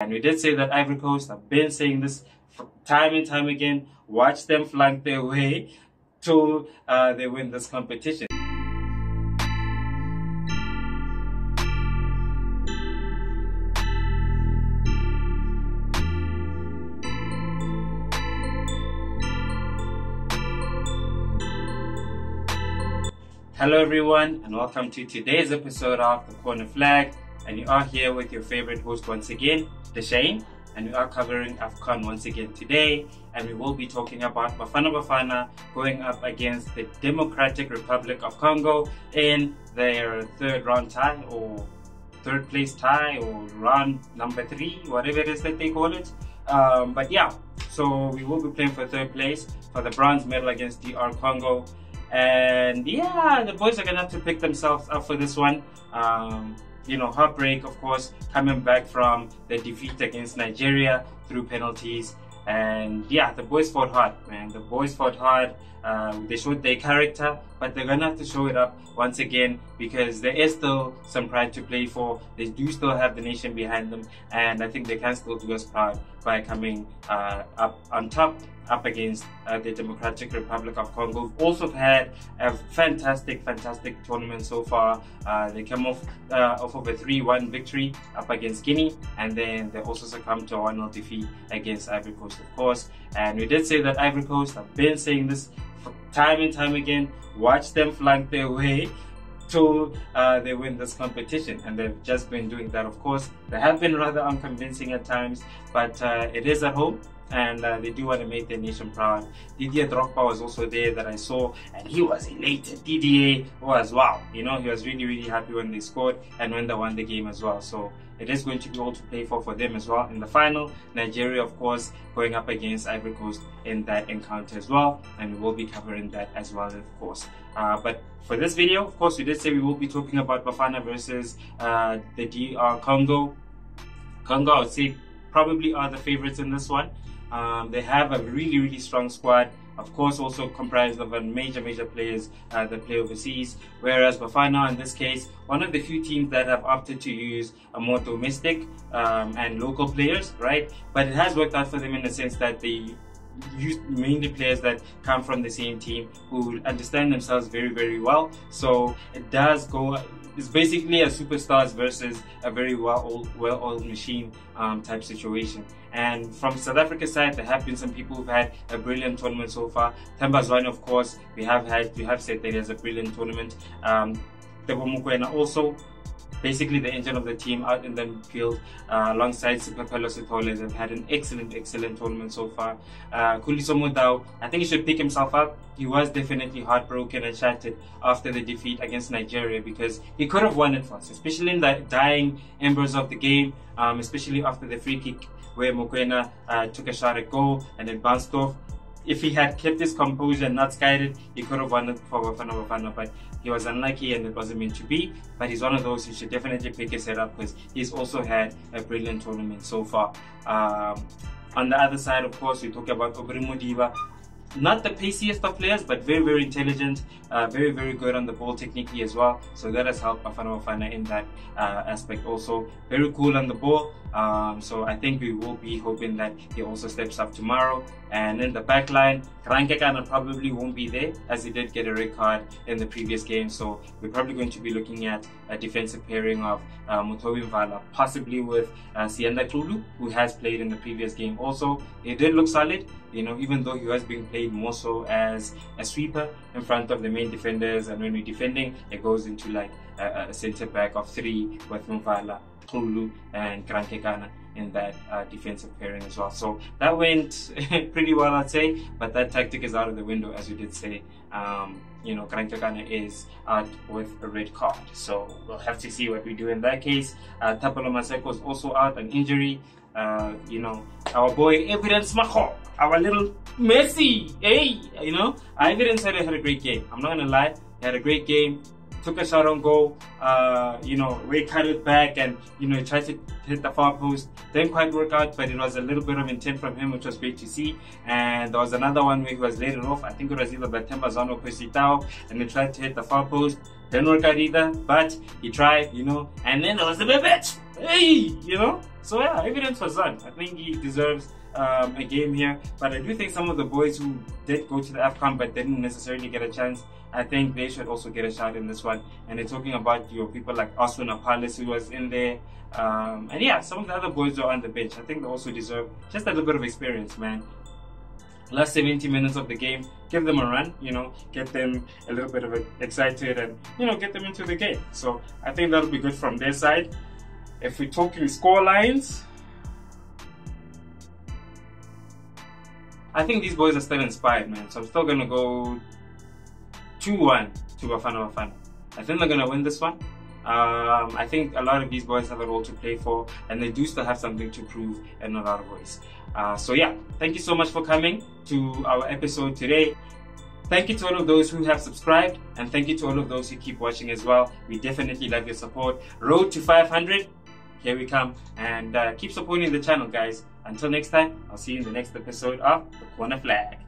And we did say that Ivory Coast, I've been saying this time and time again, watch them flank their way till they win this competition. Hello everyone, and welcome to today's episode of The Corner Flag. And you are here with your favorite host once again, Deshane, and we are covering AFCON once again today. And we will be talking about Bafana Bafana going up against the Democratic Republic of Congo in their third round tie, or third place tie, or round number 3, whatever it is that they call it. But yeah, so we will be playing for third place for the bronze medal against DR Congo. And yeah, the boys are gonna have to pick themselves up for this one. Heartbreak, of course, coming back from the defeat against Nigeria through penalties. And yeah, the boys fought hard, man. The boys fought hard. They showed their character, but they're gonna have to show it up once again, because there is still some pride to play for. They do still have the nation behind them, and I think they can still do us proud by coming up on top, up against the Democratic Republic of Congo. We've also had a fantastic tournament so far. They came off of a 3-1 victory up against Guinea, and then they also succumbed to a 1-0 defeat against Ivory Coast, of course. And we did say that Ivory Coast, I've been saying this time and time again, watch them flank their way till they win this competition, and they've just been doing that. Of course, they have been rather unconvincing at times, but it is at home, and they do want to make their nation proud. Didier Drogba was also there that I saw, and he was elated. Didier was, wow, he was really happy when they scored and when they won the game as well. So it is going to be all to play for them as well. In the final, Nigeria, of course, going up against Ivory Coast in that encounter as well, and we will be covering that as well, of course. But for this video, of course, we did say we will be talking about Bafana versus the DR Congo. Congo, I would say, probably are the favorites in this one. They have a really strong squad, of course, also comprised of major players that play overseas, whereas Bafana, in this case, one of the few teams that have opted to use a more domestic and local players, right? But it has worked out for them in the sense that they use mainly players that come from the same team, who understand themselves very well. So it does go, it's basically a superstars versus a very well-oiled machine type situation. And from South Africa's side, there have been some people who've had a brilliant tournament so far. Thembazwane, of course, we have said that he has a brilliant tournament. Tebo Mokoena also, basically the engine of the team out in the field, alongside Sipapelo Sithole. They've had an excellent tournament so far. Khuliso Mudau, I think he should pick himself up. He was definitely heartbroken and shattered after the defeat against Nigeria, because he could have won it for us, especially in the dying embers of the game, especially after the free kick where Mokoena took a shot at goal and it bounced off. If he had kept his composure and not skied it, he could have won it for Bafana Bafana, but he was unlucky and it wasn't meant to be. But he's one of those who should definitely pick his head up, because he's also had a brilliant tournament so far. On the other side, of course, we talk about Obiri Modiba. Not the paciest of players, but very intelligent, very good on the ball technically as well. So that has helped Bafana Bafana in that aspect also. Very cool on the ball. So I think we will be hoping that he also steps up tomorrow. And in the back line, Krankekana probably won't be there, as he did get a red card in the previous game. So we're probably going to be looking at a defensive pairing of Mutobi Mvala, possibly with Sienda Kulu, who has played in the previous game also. He did look solid, even though he was being played more so as a sweeper in front of the main defenders. And when we're defending, it goes into like a centre back of 3 with Mvala, Kulu and Krankekana in that defensive pairing as well. So that went pretty well, I'd say, but that tactic is out of the window, as you did say. Krankekana is out with a red card, so we'll have to see what we do in that case. Tapelo Maseko is also out, an injury. Our boy Evidence Mako, our little Messi, hey, Evidence had a great game. I'm not gonna lie, he had a great game. Took a shot on goal, Ray cut it back and, tried to hit the far post. Didn't quite work out, but it was a little bit of intent from him, which was great to see. And there was another one where he was laid it off. I think it was either by Thembazwane or Pesitao, and he tried to hit the far post. Didn't work out either, but he tried, and then there was the Bebet. Hey, So yeah, evidence for Zan. I think he deserves a game here. But I do think some of the boys who did go to the AFCON but didn't necessarily get a chance, I think they should also get a shot in this one. And they're talking about your people like Oswin Apalis, who was in there. And yeah, some of the other boys are on the bench. I think they also deserve just a little bit of experience, man. Last 70 minutes of the game, give them a run, get them a little bit of excited and, get them into the game. So I think that'll be good from their side. If we're talking score lines, I think these boys are still inspired, man. So I'm still going to go 2-1 to Bafana Bafana. I think they're going to win this one. I think a lot of these boys have a role to play for, and they do still have something to prove in a lot of ways. So yeah, thank you so much for coming to our episode today. Thank you to all of those who have subscribed, and thank you to all of those who keep watching as well. We definitely love your support. Road to 500, here we come, and keep supporting the channel, guys. Until next time, I'll see you in the next episode of The Corner Flag.